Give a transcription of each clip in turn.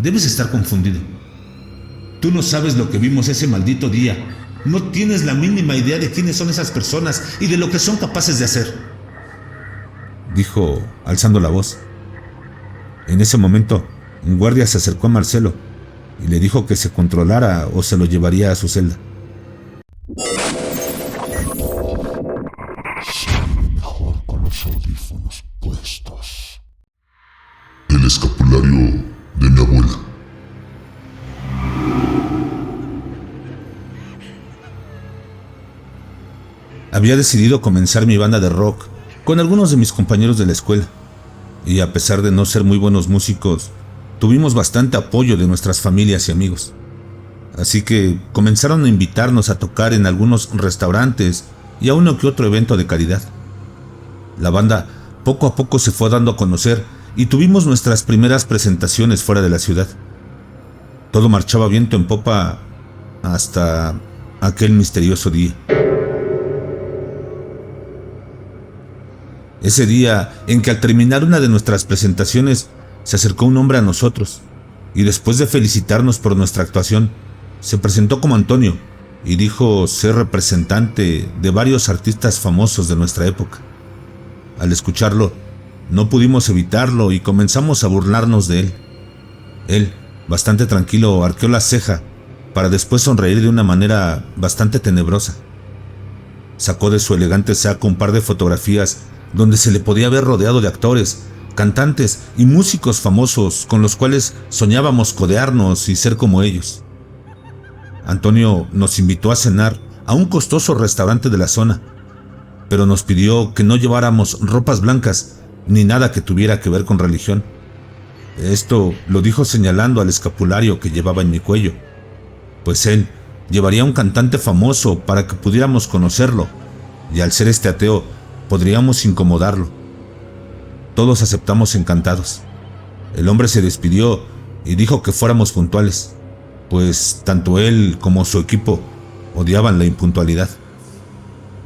Debes estar confundido. Tú no sabes lo que vimos ese maldito día. No tienes la mínima idea de quiénes son esas personas y de lo que son capaces de hacer, dijo, alzando la voz. En ese momento, un guardia se acercó a Marcelo y le dijo que se controlara o se lo llevaría a su celda. Mejor con los audífonos puestos. El escapulario de mi abuela. Había decidido comenzar mi banda de rock con algunos de mis compañeros de la escuela, y a pesar de no ser muy buenos músicos, tuvimos bastante apoyo de nuestras familias y amigos. Así que comenzaron a invitarnos a tocar en algunos restaurantes y a uno que otro evento de caridad. La banda poco a poco se fue dando a conocer y tuvimos nuestras primeras presentaciones fuera de la ciudad. Todo marchaba viento en popa hasta aquel misterioso día. Ese día en que al terminar una de nuestras presentaciones se acercó un hombre a nosotros y después de felicitarnos por nuestra actuación, se presentó como Antonio y dijo ser representante de varios artistas famosos de nuestra época. Al escucharlo, no pudimos evitarlo y comenzamos a burlarnos de él. Él, bastante tranquilo, arqueó la ceja para después sonreír de una manera bastante tenebrosa. Sacó de su elegante saco un par de fotografías donde se le podía ver rodeado de actores, cantantes y músicos famosos con los cuales soñábamos codearnos y ser como ellos. Antonio nos invitó a cenar a un costoso restaurante de la zona, pero nos pidió que no lleváramos ropas blancas ni nada que tuviera que ver con religión. Esto lo dijo señalando al escapulario que llevaba en mi cuello, pues él llevaría a un cantante famoso para que pudiéramos conocerlo, y al ser este ateo, podríamos incomodarlo. Todos aceptamos encantados. El hombre se despidió y dijo que fuéramos puntuales, pues tanto él como su equipo odiaban la impuntualidad.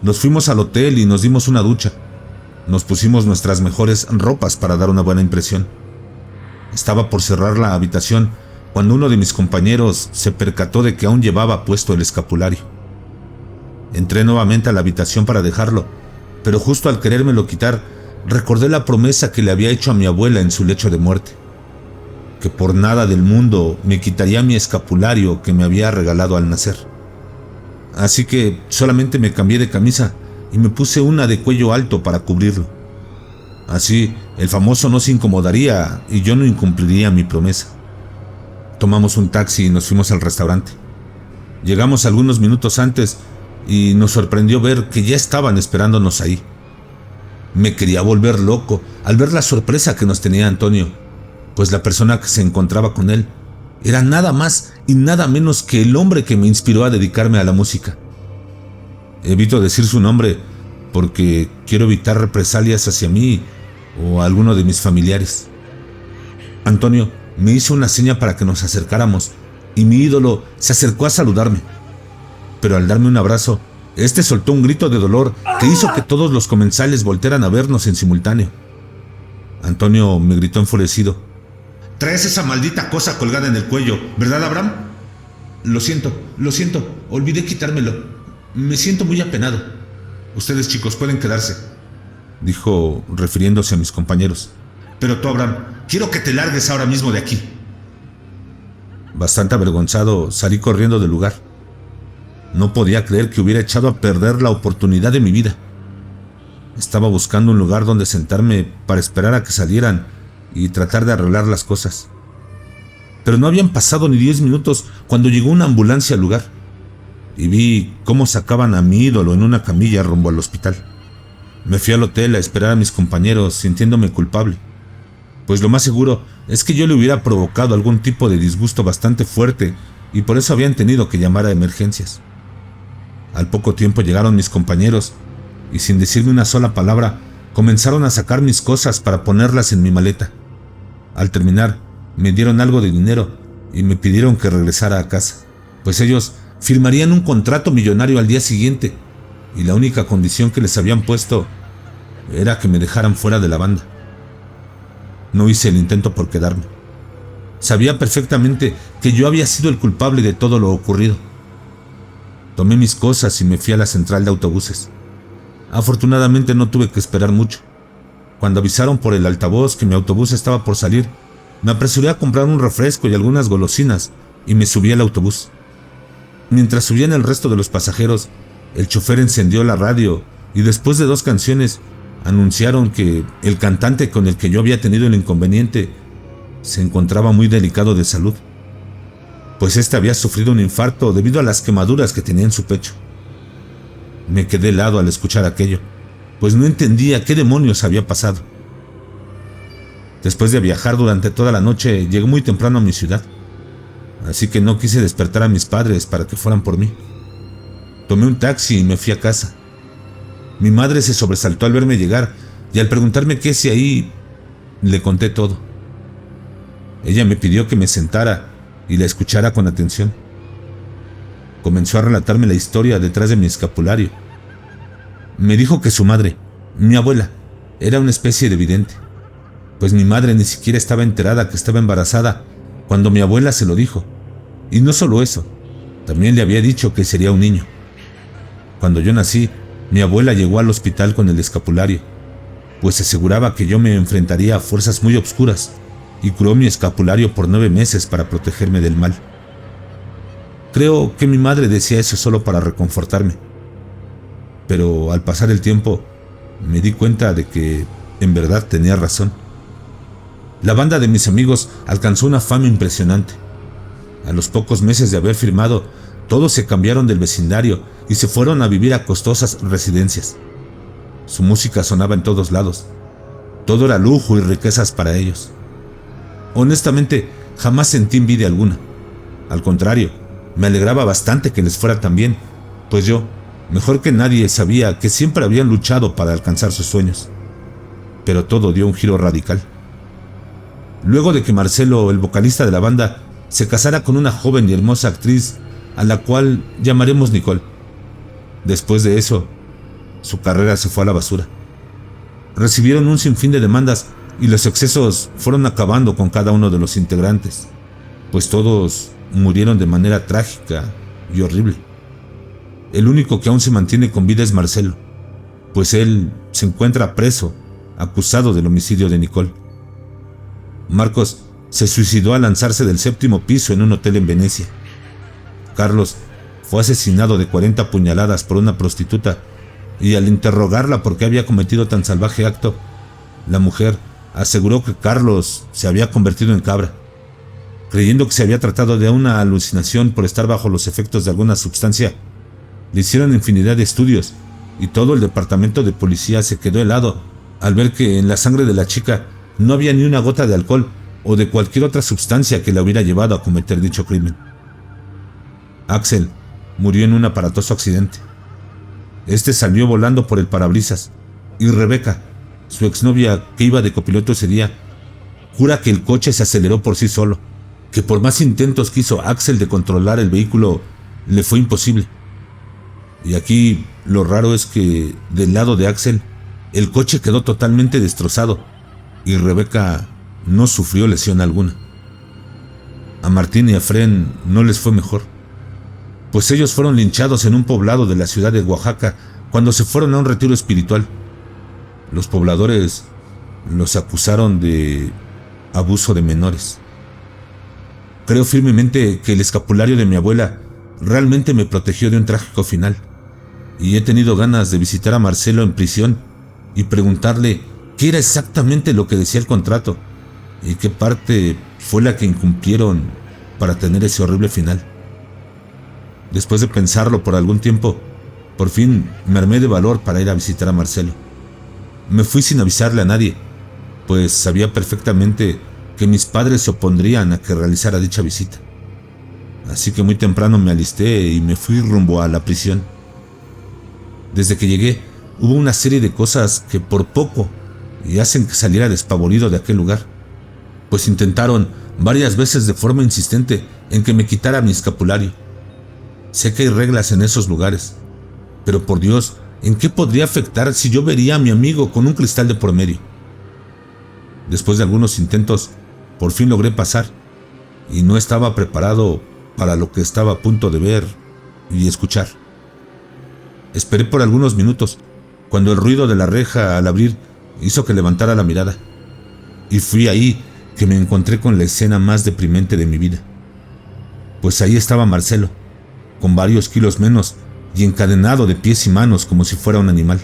Nos fuimos al hotel y nos dimos una ducha. Nos pusimos nuestras mejores ropas para dar una buena impresión. Estaba por cerrar la habitación cuando uno de mis compañeros se percató de que aún llevaba puesto el escapulario. Entré nuevamente a la habitación para dejarlo, pero justo al querérmelo quitar, recordé la promesa que le había hecho a mi abuela en su lecho de muerte, que por nada del mundo me quitaría mi escapulario que me había regalado al nacer. Así que solamente me cambié de camisa y me puse una de cuello alto para cubrirlo. Así, el famoso no se incomodaría y yo no incumpliría mi promesa. Tomamos un taxi y nos fuimos al restaurante. Llegamos algunos minutos antes y nos sorprendió ver que ya estaban esperándonos ahí. Me quería volver loco al ver la sorpresa que nos tenía Antonio, pues la persona que se encontraba con él era nada más y nada menos que el hombre que me inspiró a dedicarme a la música. Evito decir su nombre porque quiero evitar represalias hacia mí o a alguno de mis familiares. Antonio me hizo una seña para que nos acercáramos y mi ídolo se acercó a saludarme. Pero al darme un abrazo, este soltó un grito de dolor que hizo que todos los comensales voltearan a vernos en simultáneo. Antonio me gritó enfurecido: «Traes esa maldita cosa colgada en el cuello, ¿verdad, Abraham?» Lo siento, olvidé quitármelo. Me siento muy apenado. Ustedes, chicos, pueden quedarse», dijo refiriéndose a mis compañeros. «Pero tú, Abraham, quiero que te largues ahora mismo de aquí». Bastante avergonzado, salí corriendo del lugar. No podía creer que hubiera echado a perder la oportunidad de mi vida. Estaba buscando un lugar donde sentarme para esperar a que salieran y tratar de arreglar las cosas. Pero no habían pasado ni 10 minutos cuando llegó una ambulancia al lugar y vi cómo sacaban a mi ídolo en una camilla rumbo al hospital. Me fui al hotel a esperar a mis compañeros sintiéndome culpable, pues lo más seguro es que yo le hubiera provocado algún tipo de disgusto bastante fuerte y por eso habían tenido que llamar a emergencias. Al poco tiempo llegaron mis compañeros y sin decirme una sola palabra comenzaron a sacar mis cosas para ponerlas en mi maleta. Al terminar, me dieron algo de dinero y me pidieron que regresara a casa, pues ellos firmarían un contrato millonario al día siguiente y la única condición que les habían puesto era que me dejaran fuera de la banda. No hice el intento por quedarme. Sabía perfectamente que yo había sido el culpable de todo lo ocurrido. Tomé mis cosas y me fui a la central de autobuses. Afortunadamente no tuve que esperar mucho. Cuando avisaron por el altavoz que mi autobús estaba por salir, me apresuré a comprar un refresco y algunas golosinas y me subí al autobús. Mientras subían el resto de los pasajeros, el chofer encendió la radio y después de 2 canciones anunciaron que el cantante con el que yo había tenido el inconveniente se encontraba muy delicado de salud, pues este había sufrido un infarto debido a las quemaduras que tenía en su pecho. Me quedé helado al escuchar aquello, pues no entendía qué demonios había pasado. Después de viajar durante toda la noche, llegué muy temprano a mi ciudad, así que no quise despertar a mis padres para que fueran por mí. Tomé un taxi y me fui a casa. Mi madre se sobresaltó al verme llegar y al preguntarme qué hacía ahí, le conté todo. Ella me pidió que me sentara y la escuchara con atención. Comenzó a relatarme la historia detrás de mi escapulario. Me dijo que su madre, mi abuela, era una especie de vidente, pues mi madre ni siquiera estaba enterada que estaba embarazada cuando mi abuela se lo dijo. Y no solo eso, también le había dicho que sería un niño. Cuando yo nací, mi abuela llegó al hospital con el escapulario, pues aseguraba que yo me enfrentaría a fuerzas muy oscuras, y curó mi escapulario por 9 meses para protegerme del mal. Creo que mi madre decía eso solo para reconfortarme, pero al pasar el tiempo me di cuenta de que en verdad tenía razón. La banda de mis amigos alcanzó una fama impresionante. A los pocos meses de haber firmado, todos se cambiaron del vecindario y se fueron a vivir a costosas residencias. Su música sonaba en todos lados. Todo era lujo y riquezas para ellos. Honestamente, jamás sentí envidia alguna. Al contrario, me alegraba bastante que les fuera tan bien, pues yo, mejor que nadie, sabía que siempre habían luchado para alcanzar sus sueños. Pero todo dio un giro radical. Luego de que Marcelo, el vocalista de la banda, se casara con una joven y hermosa actriz a la cual llamaremos Nicole. Después de eso, su carrera se fue a la basura. Recibieron un sinfín de demandas y los excesos fueron acabando con cada uno de los integrantes, pues todos murieron de manera trágica y horrible. El único que aún se mantiene con vida es Marcelo, pues él se encuentra preso, acusado del homicidio de Nicole. Marcos se suicidó al lanzarse del 7º piso en un hotel en Venecia. Carlos fue asesinado de 40 puñaladas por una prostituta, y al interrogarla por qué había cometido tan salvaje acto, la mujer aseguró que Carlos se había convertido en cabra. Creyendo que se había tratado de una alucinación por estar bajo los efectos de alguna sustancia, le hicieron infinidad de estudios y todo el departamento de policía se quedó helado al ver que en la sangre de la chica no había ni una gota de alcohol o de cualquier otra sustancia que la hubiera llevado a cometer dicho crimen. Axel murió en un aparatoso accidente. Este salió volando por el parabrisas y Rebeca, su exnovia que iba de copiloto ese día, jura que el coche se aceleró por sí solo, que por más intentos que hizo Axel de controlar el vehículo, le fue imposible. Y aquí lo raro es que del lado de Axel, el coche quedó totalmente destrozado y Rebeca no sufrió lesión alguna. A Martín y a Fren no les fue mejor, pues ellos fueron linchados en un poblado de la ciudad de Oaxaca cuando se fueron a un retiro espiritual. Los pobladores los acusaron de abuso de menores. Creo firmemente que el escapulario de mi abuela realmente me protegió de un trágico final, y he tenido ganas de visitar a Marcelo en prisión y preguntarle qué era exactamente lo que decía el contrato y qué parte fue la que incumplieron para tener ese horrible final. Después de pensarlo por algún tiempo, por fin me armé de valor para ir a visitar a Marcelo. Me fui sin avisarle a nadie, pues sabía perfectamente que mis padres se opondrían a que realizara dicha visita. Así que muy temprano me alisté y me fui rumbo a la prisión. Desde que llegué, hubo una serie de cosas que por poco y hacen que saliera despavorido de aquel lugar, pues intentaron varias veces de forma insistente en que me quitara mi escapulario. Sé que hay reglas en esos lugares, pero por Dios, ¿en qué podría afectar si yo vería a mi amigo con un cristal de por medio? Después de algunos intentos, por fin logré pasar, y no estaba preparado para lo que estaba a punto de ver y escuchar. Esperé por algunos minutos, cuando el ruido de la reja al abrir hizo que levantara la mirada, y fui ahí que me encontré con la escena más deprimente de mi vida. Pues ahí estaba Marcelo, con varios kilos menos y encadenado de pies y manos como si fuera un animal.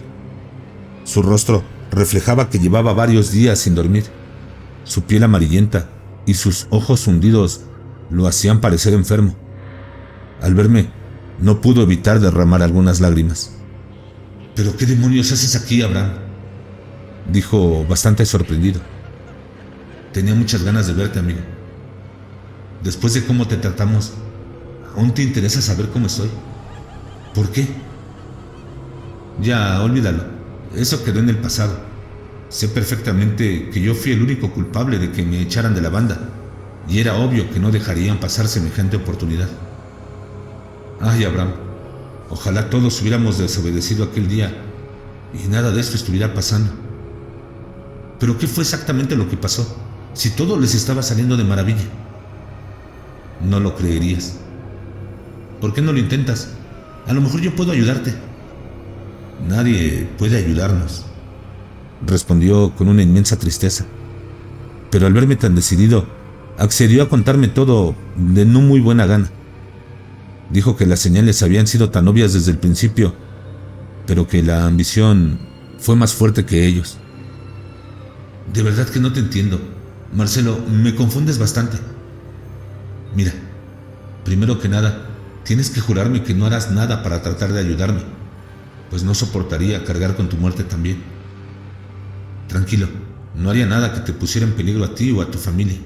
Su rostro reflejaba que llevaba varios días sin dormir. Su piel amarillenta y sus ojos hundidos lo hacían parecer enfermo. Al verme, no pudo evitar derramar algunas lágrimas. «¿Pero qué demonios haces aquí, Abraham?», dijo bastante sorprendido. «Tenía muchas ganas de verte, amigo. Después de cómo te tratamos, ¿aún te interesa saber cómo estoy? ¿Por qué?». «Ya, olvídalo. Eso quedó en el pasado. Sé perfectamente que yo fui el único culpable de que me echaran de la banda, y era obvio que no dejarían pasar semejante oportunidad. Ay, Abraham, ojalá todos hubiéramos desobedecido aquel día y nada de esto estuviera pasando. Pero ¿qué fue exactamente lo que pasó? Si todo les estaba saliendo de maravilla». «No lo creerías. ¿Por qué no lo intentas? A lo mejor yo puedo ayudarte». «Nadie puede ayudarnos», respondió con una inmensa tristeza. Pero al verme tan decidido, accedió a contarme todo de no muy buena gana. Dijo que las señales habían sido tan obvias desde el principio, pero que la ambición fue más fuerte que ellos. «De verdad que no te entiendo, Marcelo, me confundes bastante. Mira, primero que nada, tienes que jurarme que no harás nada para tratar de ayudarme, pues no soportaría cargar con tu muerte también. Tranquilo, no haría nada que te pusiera en peligro a ti o a tu familia».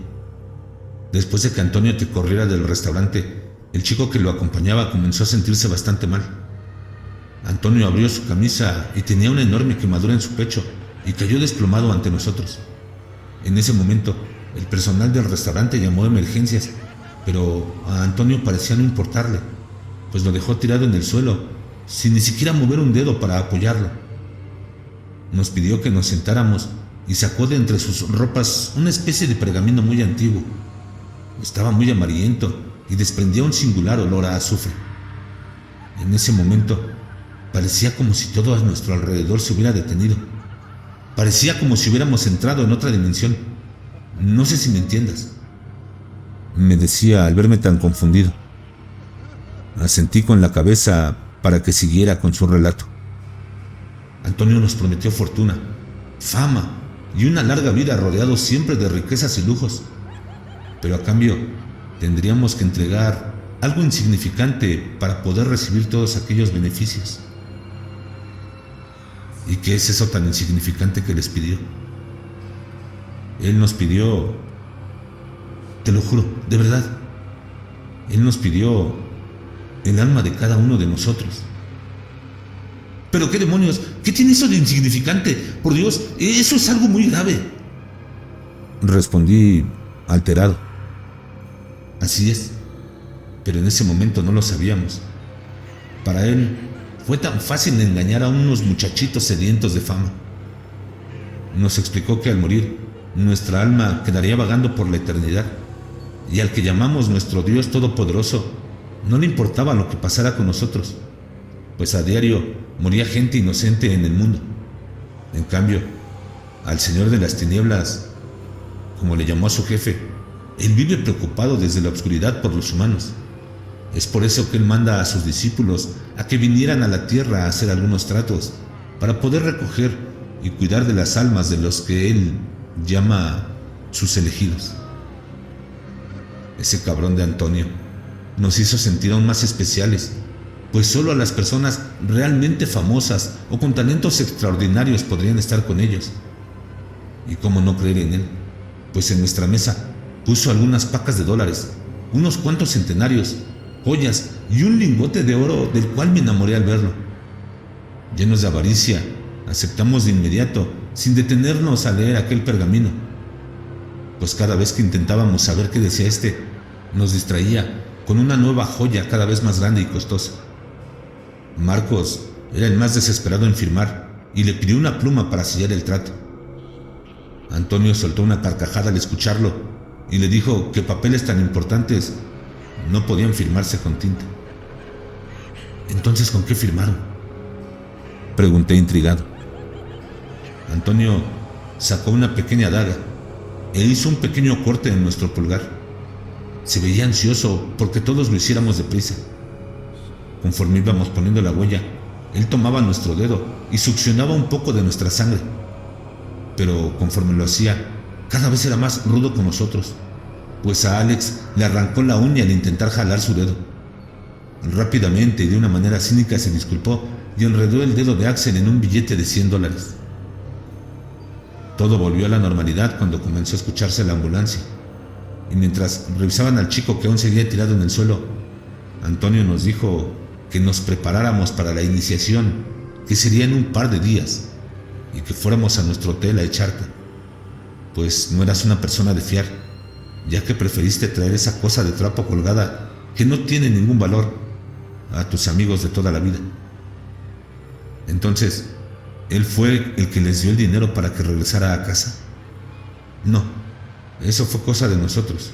Después de que Antonio te corriera del restaurante, el chico que lo acompañaba comenzó a sentirse bastante mal. Antonio abrió su camisa y tenía una enorme quemadura en su pecho y cayó desplomado ante nosotros. En ese momento, el personal del restaurante llamó a emergencias, pero a Antonio parecía no importarle, pues lo dejó tirado en el suelo, sin ni siquiera mover un dedo para apoyarlo. Nos pidió que nos sentáramos y sacó de entre sus ropas una especie de pergamino muy antiguo. Estaba muy amarillento y desprendía un singular olor a azufre. En ese momento, parecía como si todo a nuestro alrededor se hubiera detenido. Parecía como si hubiéramos entrado en otra dimensión. No sé si me entiendas», me decía al verme tan confundido. Asentí con la cabeza para que siguiera con su relato. «Antonio nos prometió fortuna, fama y una larga vida rodeados siempre de riquezas y lujos. Pero a cambio, tendríamos que entregar algo insignificante para poder recibir todos aquellos beneficios». «¿Y qué es eso tan insignificante que les pidió?». «Él nos pidió, te lo juro, de verdad, él nos pidió el alma de cada uno de nosotros». «¿Pero qué demonios? ¿Qué tiene eso de insignificante? Por Dios, eso es algo muy grave», respondí alterado. «Así es, pero en ese momento no lo sabíamos. Para él fue tan fácil engañar a unos muchachitos sedientos de fama. Nos explicó que al morir, nuestra alma quedaría vagando por la eternidad, y al que llamamos nuestro Dios Todopoderoso no le importaba lo que pasara con nosotros, pues a diario moría gente inocente en el mundo. En cambio, al Señor de las Tinieblas, como le llamó a su jefe, él vive preocupado desde la oscuridad por los humanos. Es por eso que él manda a sus discípulos a que vinieran a la tierra a hacer algunos tratos para poder recoger y cuidar de las almas de los que él llama sus elegidos. Ese cabrón de Antonio nos hizo sentir aún más especiales, pues solo a las personas realmente famosas o con talentos extraordinarios podrían estar con ellos. Y cómo no creer en él, pues en nuestra mesa puso algunas pacas de dólares, unos cuantos centenarios, joyas y un lingote de oro del cual me enamoré al verlo. Llenos de avaricia, aceptamos de inmediato, sin detenernos a leer aquel pergamino, pues cada vez que intentábamos saber qué decía este, nos distraía con una nueva joya cada vez más grande y costosa. Marcos era el más desesperado en firmar y le pidió una pluma para sellar el trato. Antonio soltó una carcajada al escucharlo y le dijo que papeles tan importantes no podían firmarse con tinta. ¿Entonces con qué firmaron?, pregunté intrigado. Antonio sacó una pequeña daga e hizo un pequeño corte en nuestro pulgar. Se veía ansioso porque todos lo hiciéramos deprisa. Conforme íbamos poniendo la huella, él tomaba nuestro dedo y succionaba un poco de nuestra sangre. Pero conforme lo hacía, cada vez era más rudo con nosotros, pues a Alex le arrancó la uña al intentar jalar su dedo. Rápidamente y de una manera cínica se disculpó y enredó el dedo de Axel en un billete de $100. Todo volvió a la normalidad cuando comenzó a escucharse la ambulancia, y mientras revisaban al chico que aún seguía tirado en el suelo, Antonio nos dijo que nos preparáramos para la iniciación, que sería en un par de días, y que fuéramos a nuestro hotel a echarte, pues no eras una persona de fiar, ya que preferiste traer esa cosa de trapo colgada que no tiene ningún valor a tus amigos de toda la vida. Entonces, ¿él fue el que les dio el dinero para que regresara a casa? No, eso fue cosa de nosotros.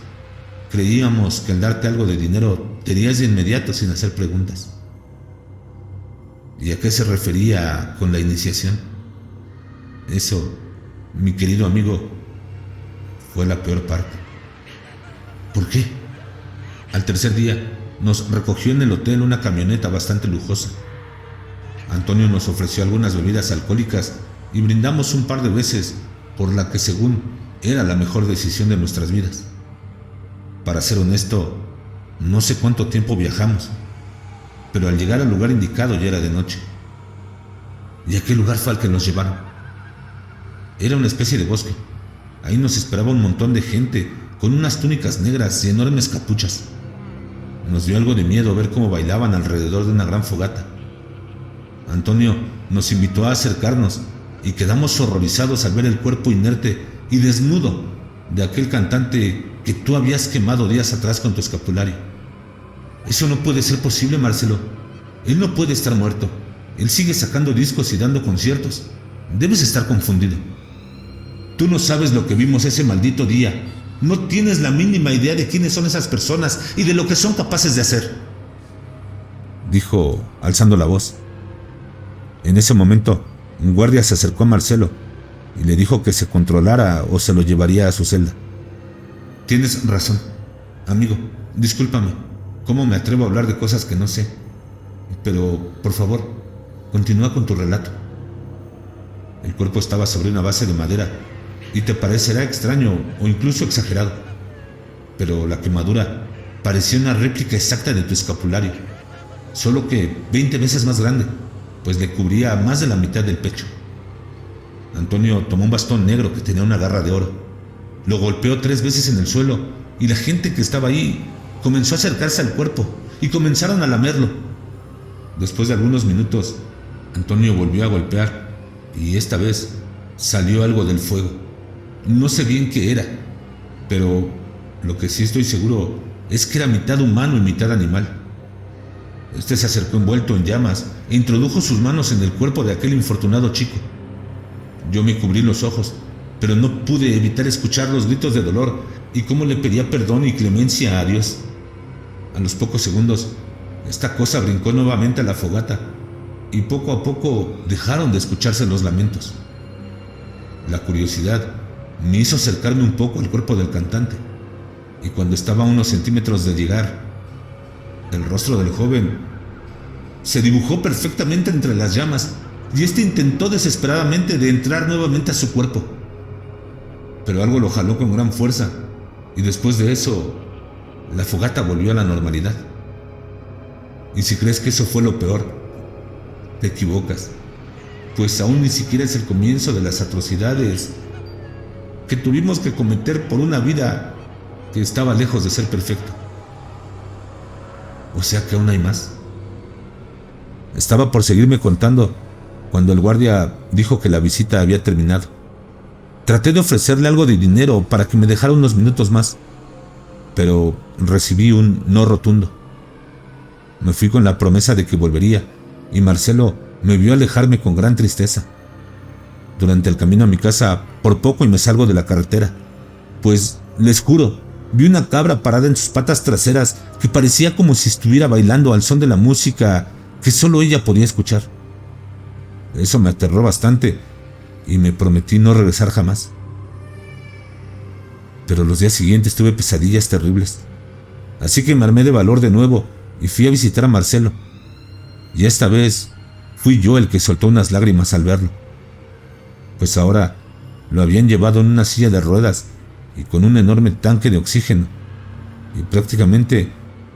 Creíamos que al darte algo de dinero te irías de inmediato sin hacer preguntas. ¿Y a qué se refería con la iniciación? Eso, mi querido amigo, fue la peor parte. ¿Por qué? Al tercer día nos recogió en el hotel una camioneta bastante lujosa. Antonio nos ofreció algunas bebidas alcohólicas y brindamos un par de veces por la que según era la mejor decisión de nuestras vidas. Para ser honesto, no sé cuánto tiempo viajamos, pero al llegar al lugar indicado ya era de noche. ¿Y a qué lugar fue al que nos llevaron? Era una especie de bosque. Ahí nos esperaba un montón de gente con unas túnicas negras y enormes capuchas. Nos dio algo de miedo ver cómo bailaban alrededor de una gran fogata. Antonio nos invitó a acercarnos y quedamos horrorizados al ver el cuerpo inerte y desnudo de aquel cantante que tú habías quemado días atrás con tu escapulario. Eso no puede ser posible, Marcelo. Él no puede estar muerto. Él sigue sacando discos y dando conciertos. Debes estar confundido. Tú no sabes lo que vimos ese maldito día. No tienes la mínima idea de quiénes son esas personas y de lo que son capaces de hacer, dijo, alzando la voz. En ese momento, un guardia se acercó a Marcelo y le dijo que se controlara o se lo llevaría a su celda. Tienes razón, amigo, discúlpame. ¿Cómo me atrevo a hablar de cosas que no sé? Pero, por favor, continúa con tu relato. El cuerpo estaba sobre una base de madera y te parecerá extraño o incluso exagerado, pero la quemadura parecía una réplica exacta de tu escapulario, solo que 20 veces más grande, pues le cubría más de la mitad del pecho. Antonio tomó un bastón negro que tenía una garra de oro, lo golpeó 3 veces en el suelo y la gente que estaba ahí comenzó a acercarse al cuerpo y comenzaron a lamerlo. Después de algunos minutos, Antonio volvió a golpear y esta vez salió algo del fuego. No sé bien qué era, pero lo que sí estoy seguro es que era mitad humano y mitad animal. Este se acercó envuelto en llamas e introdujo sus manos en el cuerpo de aquel infortunado chico. Yo me cubrí los ojos, pero no pude evitar escuchar los gritos de dolor y cómo le pedía perdón y clemencia a Dios. A los pocos segundos, esta cosa brincó nuevamente a la fogata y poco a poco dejaron de escucharse los lamentos. La curiosidad me hizo acercarme un poco al cuerpo del cantante, y cuando estaba a unos centímetros de llegar, el rostro del joven se dibujó perfectamente entre las llamas y este intentó desesperadamente de entrar nuevamente a su cuerpo. Pero algo lo jaló con gran fuerza y después de eso, la fogata volvió a la normalidad. Y si crees que eso fue lo peor, te equivocas, pues aún ni siquiera es el comienzo de las atrocidades que tuvimos que cometer por una vida que estaba lejos de ser perfecta. O sea que aún hay más. Estaba por seguirme contando cuando el guardia dijo que la visita había terminado. Traté de ofrecerle algo de dinero para que me dejara unos minutos más, pero recibí un no rotundo. Me fui con la promesa de que volvería, y Marcelo me vio alejarme con gran tristeza. Durante el camino a mi casa, por poco y me salgo de la carretera, pues les juro vi una cabra parada en sus patas traseras que parecía como si estuviera bailando al son de la música que solo ella podía escuchar. Eso me aterró bastante y me prometí no regresar jamás. Pero los días siguientes tuve pesadillas terribles, así que me armé de valor de nuevo y fui a visitar a Marcelo. Y esta vez fui yo el que soltó unas lágrimas al verlo, pues ahora lo habían llevado en una silla de ruedas y con un enorme tanque de oxígeno, y prácticamente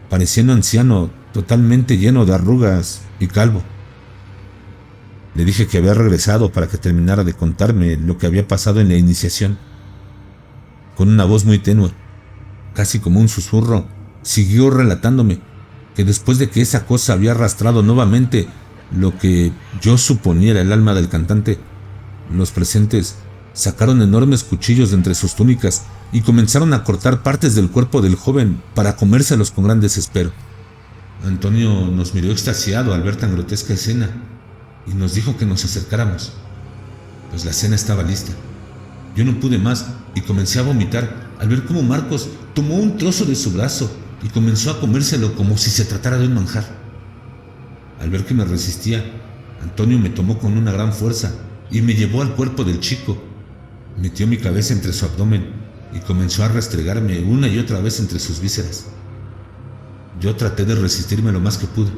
parecía un anciano totalmente lleno de arrugas y calvo. Le dije que había regresado para que terminara de contarme lo que había pasado en la iniciación. Con una voz muy tenue, casi como un susurro, siguió relatándome que después de que esa cosa había arrastrado nuevamente lo que yo suponía era el alma del cantante, los presentes sacaron enormes cuchillos de entre sus túnicas y comenzaron a cortar partes del cuerpo del joven para comérselos con gran desespero. Antonio nos miró extasiado al ver tan grotesca escena y nos dijo que nos acercáramos, pues la cena estaba lista. Yo no pude más y comencé a vomitar al ver cómo Marcos tomó un trozo de su brazo y comenzó a comérselo como si se tratara de un manjar. Al ver que me resistía, Antonio me tomó con una gran fuerza y me llevó al cuerpo del chico. Metió mi cabeza entre su abdomen y comenzó a restregarme una y otra vez entre sus vísceras. Yo traté de resistirme lo más que pude,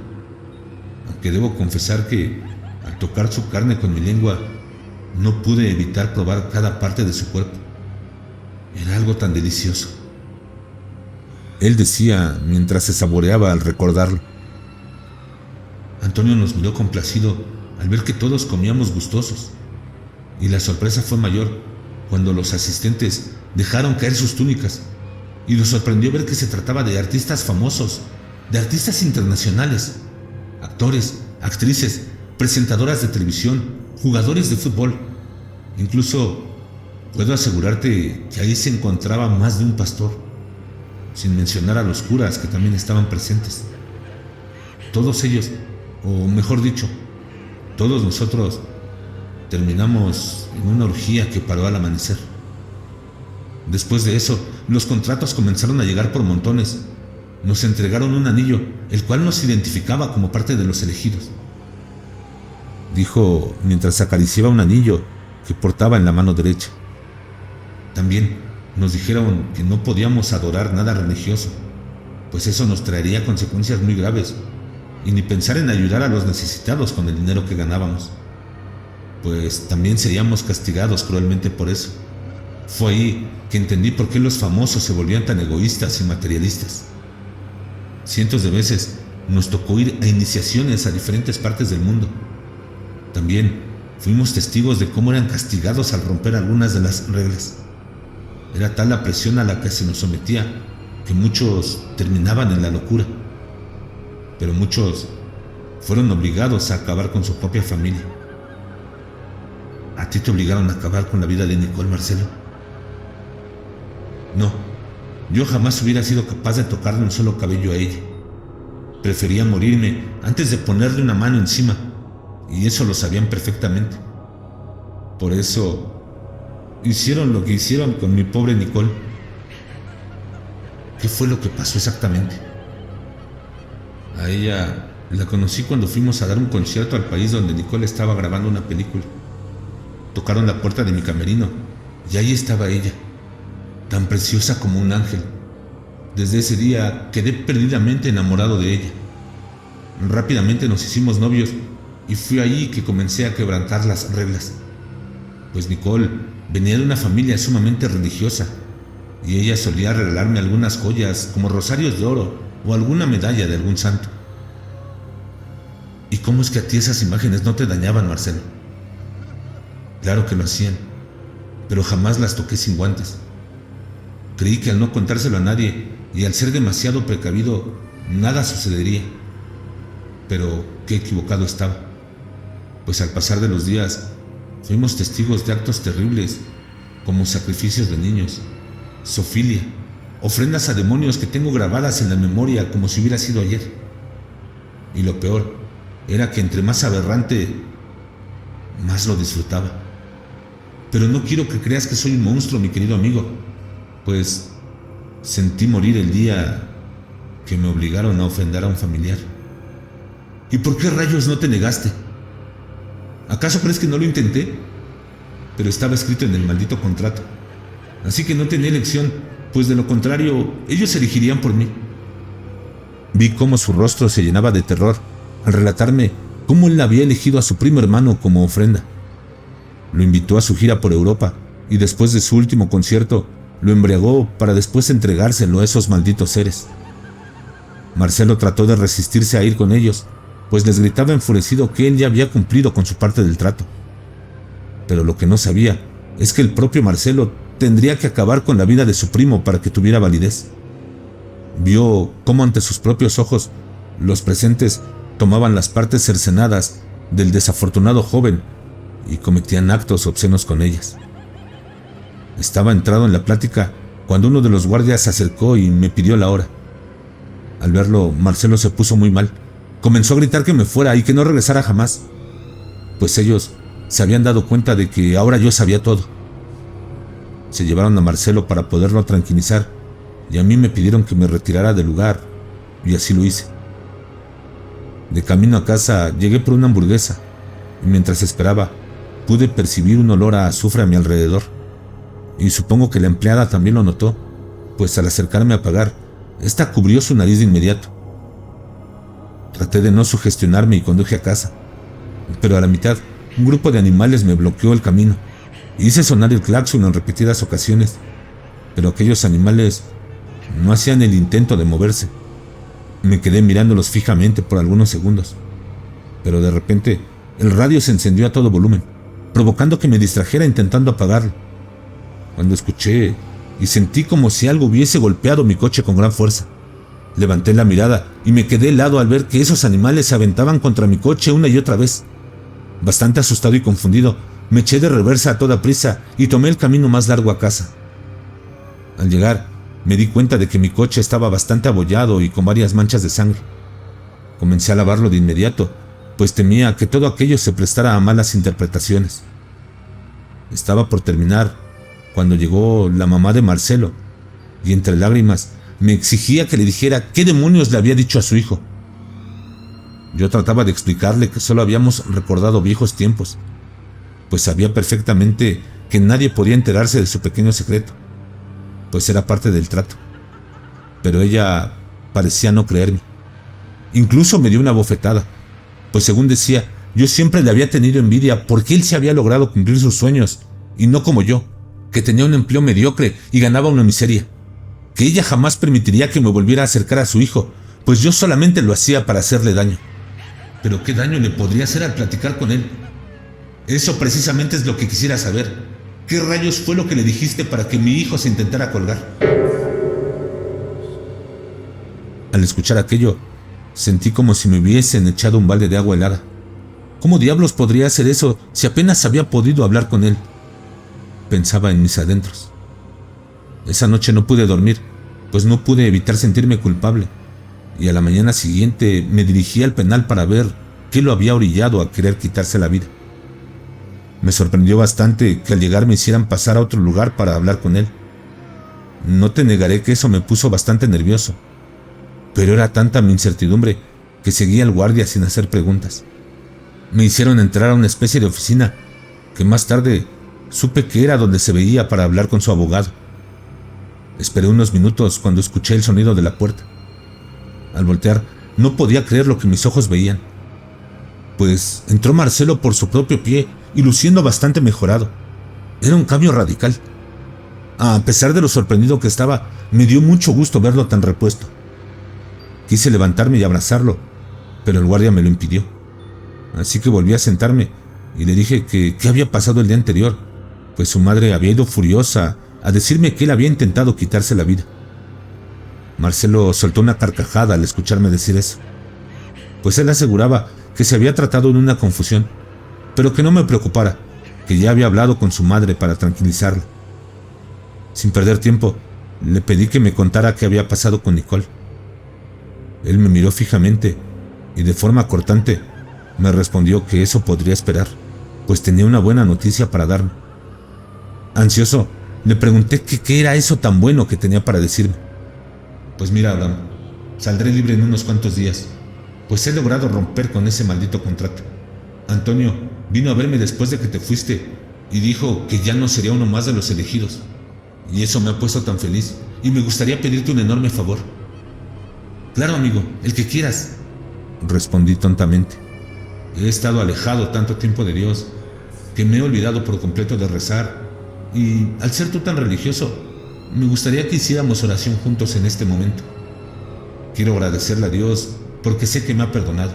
aunque debo confesar que al tocar su carne con mi lengua no pude evitar probar cada parte de su cuerpo. Era algo tan delicioso. Él decía mientras se saboreaba al recordarlo. Antonio nos miró complacido al ver que todos comíamos gustosos, y la sorpresa fue mayor cuando los asistentes dejaron caer sus túnicas, y nos sorprendió ver que se trataba de artistas famosos, de artistas internacionales, actores, actrices, presentadoras de televisión, jugadores de fútbol. Incluso puedo asegurarte que ahí se encontraba más de un pastor, sin mencionar a los curas que también estaban presentes. Todos ellos, o mejor dicho, todos nosotros, terminamos en una orgía que paró al amanecer. Después de eso, los contratos comenzaron a llegar por montones. Nos entregaron un anillo, el cual nos identificaba como parte de los elegidos, dijo mientras acariciaba un anillo que portaba en la mano derecha. También nos dijeron que no podíamos adorar nada religioso, pues eso nos traería consecuencias muy graves, y ni pensar en ayudar a los necesitados con el dinero que ganábamos, pues también seríamos castigados cruelmente por eso. Fue ahí que entendí por qué los famosos se volvían tan egoístas y materialistas. Cientos de veces nos tocó ir a iniciaciones a diferentes partes del mundo. También fuimos testigos de cómo eran castigados al romper algunas de las reglas. Era tal la presión a la que se nos sometía que muchos terminaban en la locura, pero muchos fueron obligados a acabar con su propia familia. ¿A ti te obligaron a acabar con la vida de Nicole, Marcelo? No, yo jamás hubiera sido capaz de tocarle un solo cabello a ella. Prefería morirme antes de ponerle una mano encima, y eso lo sabían perfectamente. Por eso hicieron lo que hicieron con mi pobre Nicole. ¿Qué fue lo que pasó exactamente? A ella la conocí cuando fuimos a dar un concierto al país donde Nicole estaba grabando una película. Tocaron la puerta de mi camerino y ahí estaba ella, tan preciosa como un ángel. Desde ese día quedé perdidamente enamorado de ella. Rápidamente nos hicimos novios y fue ahí que comencé a quebrantar las reglas, pues Nicole venía de una familia sumamente religiosa y ella solía regalarme algunas joyas como rosarios de oro o alguna medalla de algún santo. ¿Y cómo es que a ti esas imágenes no te dañaban, Marcelo? Claro que lo hacían, pero jamás las toqué sin guantes. Creí que al no contárselo a nadie y al ser demasiado precavido, nada sucedería. Pero qué equivocado estaba, pues al pasar de los días fuimos testigos de actos terribles como sacrificios de niños, zoofilia, ofrendas a demonios que tengo grabadas en la memoria como si hubiera sido ayer. Y lo peor era que entre más aberrante, más lo disfrutaba. Pero no quiero que creas que soy un monstruo, mi querido amigo, pues Sentí morir el día que me obligaron a ofender a un familiar. ¿Y por qué rayos no te negaste? ¿Acaso crees que no lo intenté? Pero estaba escrito en el maldito contrato. Así que no tenía elección, pues de lo contrario, ellos elegirían por mí. Vi cómo su rostro se llenaba de terror al relatarme cómo él había elegido a su primo hermano como ofrenda. Lo invitó a su gira por Europa y después de su último concierto lo embriagó para después entregárselo a esos malditos seres. Marcelo trató de resistirse a ir con ellos, pues les gritaba enfurecido que él ya había cumplido con su parte del trato. Pero lo que no sabía es que el propio Marcelo tendría que acabar con la vida de su primo para que tuviera validez. Vio cómo ante sus propios ojos los presentes tomaban las partes cercenadas del desafortunado joven y cometían actos obscenos con ellas. Estaba entrado en la plática cuando uno de los guardias se acercó y me pidió la hora. Al verlo, Marcelo se puso muy mal. Comenzó a gritar que me fuera y que no regresara jamás, pues ellos se habían dado cuenta de que ahora yo sabía todo. Se llevaron a Marcelo para poderlo tranquilizar y a mí me pidieron que me retirara del lugar y así lo hice. De camino a casa llegué por una hamburguesa y mientras esperaba pude percibir un olor a azufre a mi alrededor y supongo que la empleada también lo notó, pues al acercarme a pagar, esta cubrió su nariz de inmediato. Traté de no sugestionarme y conduje a casa, pero a la mitad un grupo de animales me bloqueó el camino. Hice sonar el claxon en repetidas ocasiones, pero aquellos animales no hacían el intento de moverse. Me quedé mirándolos fijamente por algunos segundos, pero de repente el radio se encendió a todo volumen, provocando que me distrajera intentando apagarlo. Cuando escuché y sentí como si algo hubiese golpeado mi coche con gran fuerza. Levanté la mirada y me quedé helado al ver que esos animales se aventaban contra mi coche una y otra vez. Bastante asustado y confundido, me eché de reversa a toda prisa y tomé el camino más largo a casa. Al llegar, me di cuenta de que mi coche estaba bastante abollado y con varias manchas de sangre. Comencé a lavarlo de inmediato, pues temía que todo aquello se prestara a malas interpretaciones. Estaba por terminar cuando llegó la mamá de Marcelo y entre lágrimas me exigía que le dijera qué demonios le había dicho a su hijo. Yo trataba de explicarle que solo habíamos recordado viejos tiempos, pues sabía perfectamente que nadie podía enterarse de su pequeño secreto, pues era parte del trato. Pero ella parecía no creerme. Incluso me dio una bofetada, pues según decía, yo siempre le había tenido envidia porque él se había logrado cumplir sus sueños, y no como yo, que tenía un empleo mediocre y ganaba una miseria. Que ella jamás permitiría que me volviera a acercar a su hijo, pues yo solamente lo hacía para hacerle daño. Pero ¿qué daño le podría hacer al platicar con él? Eso precisamente es lo que quisiera saber. ¿Qué rayos fue lo que le dijiste para que mi hijo se intentara colgar? Al escuchar aquello, sentí como si me hubiesen echado un balde de agua helada. ¿Cómo diablos podría hacer eso si apenas había podido hablar con él? Pensaba en mis adentros. Esa noche no pude dormir, pues no pude evitar sentirme culpable, y a la mañana siguiente me dirigí al penal para ver qué lo había orillado a querer quitarse la vida. Me sorprendió bastante que al llegar me hicieran pasar a otro lugar para hablar con él. No te negaré que eso me puso bastante nervioso, pero era tanta mi incertidumbre que seguí al guardia sin hacer preguntas. Me hicieron entrar a una especie de oficina que más tarde supe que era donde se veía para hablar con su abogado. Esperé unos minutos cuando escuché el sonido de la puerta. Al voltear, no podía creer lo que mis ojos veían, pues entró Marcelo por su propio pie y luciendo bastante mejorado. Era un cambio radical. A pesar de lo sorprendido que estaba, me dio mucho gusto verlo tan repuesto. Quise levantarme y abrazarlo, pero el guardia me lo impidió. Así que volví a sentarme y le dije que qué había pasado el día anterior, pues su madre había ido furiosa a decirme que él había intentado quitarse la vida. Marcelo soltó una carcajada al escucharme decir eso, pues él aseguraba que se había tratado de una confusión, pero que no me preocupara, que ya había hablado con su madre para tranquilizarla. Sin perder tiempo, le pedí que me contara qué había pasado con Nicole. Él me miró fijamente y de forma cortante me respondió que eso podría esperar, pues tenía una buena noticia para darme. Ansioso, le pregunté qué era eso tan bueno que tenía para decirme. Pues mira, Abraham, saldré libre en unos cuantos días, pues he logrado romper con ese maldito contrato. Antonio vino a verme después de que te fuiste y dijo que ya no sería uno más de los elegidos. Y eso me ha puesto tan feliz y me gustaría pedirte un enorme favor. Claro, amigo, el que quieras, respondí tontamente. He estado alejado tanto tiempo de Dios que me he olvidado por completo de rezar, y al ser tú tan religioso, me gustaría que hiciéramos oración juntos en este momento. Quiero agradecerle a Dios porque sé que me ha perdonado.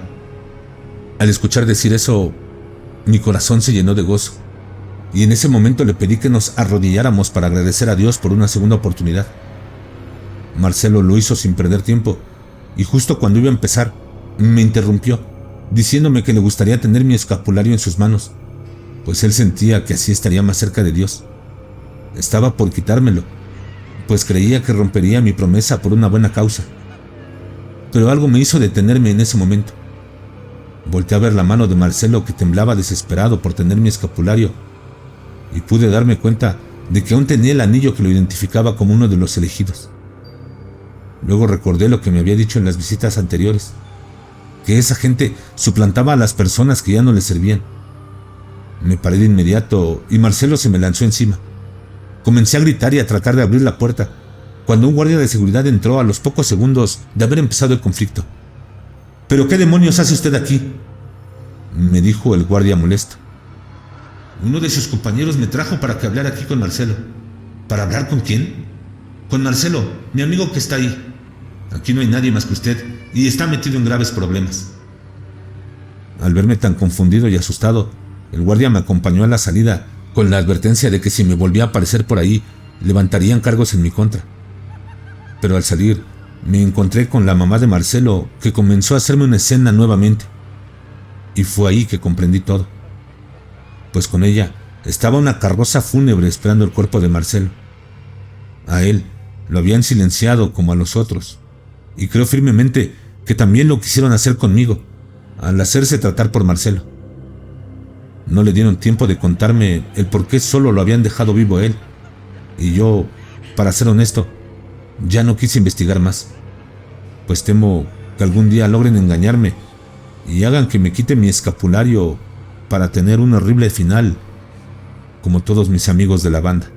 Al escuchar decir eso, mi corazón se llenó de gozo, y en ese momento le pedí que nos arrodilláramos para agradecer a Dios por una segunda oportunidad. Marcelo lo hizo sin perder tiempo, y justo cuando iba a empezar, me interrumpió, diciéndome que le gustaría tener mi escapulario en sus manos, pues él sentía que así estaría más cerca de Dios. Estaba por quitármelo, pues creía que rompería mi promesa por una buena causa. Pero algo me hizo detenerme en ese momento. Volteé a ver la mano de Marcelo, que temblaba desesperado por tener mi escapulario, y pude darme cuenta de que aún tenía el anillo que lo identificaba como uno de los elegidos. Luego recordé lo que me había dicho en las visitas anteriores, que esa gente suplantaba a las personas que ya no le servían. Me paré de inmediato y Marcelo se me lanzó encima. Comencé a gritar y a tratar de abrir la puerta, cuando un guardia de seguridad entró a los pocos segundos de haber empezado el conflicto. ¿Pero qué demonios hace usted aquí?, me dijo el guardia molesto. Uno de sus compañeros me trajo para que hablara aquí con Marcelo. ¿Para hablar con quién? Con Marcelo, mi amigo que está ahí. Aquí no hay nadie más que usted y está metido en graves problemas. Al verme tan confundido y asustado, el guardia me acompañó a la salida con la advertencia de que si me volvía a aparecer por ahí, levantarían cargos en mi contra. Pero al salir, me encontré con la mamá de Marcelo, que comenzó a hacerme una escena nuevamente. Y fue ahí que comprendí todo. Pues con ella estaba una carroza fúnebre esperando el cuerpo de Marcelo. A él lo habían silenciado como a los otros, y creo firmemente que también lo quisieron hacer conmigo, al hacerse tratar por Marcelo. No le dieron tiempo de contarme el por qué solo lo habían dejado vivo a él, y yo, para ser honesto, ya no quise investigar más, pues temo que algún día logren engañarme y hagan que me quite mi escapulario para tener un horrible final, como todos mis amigos de la banda.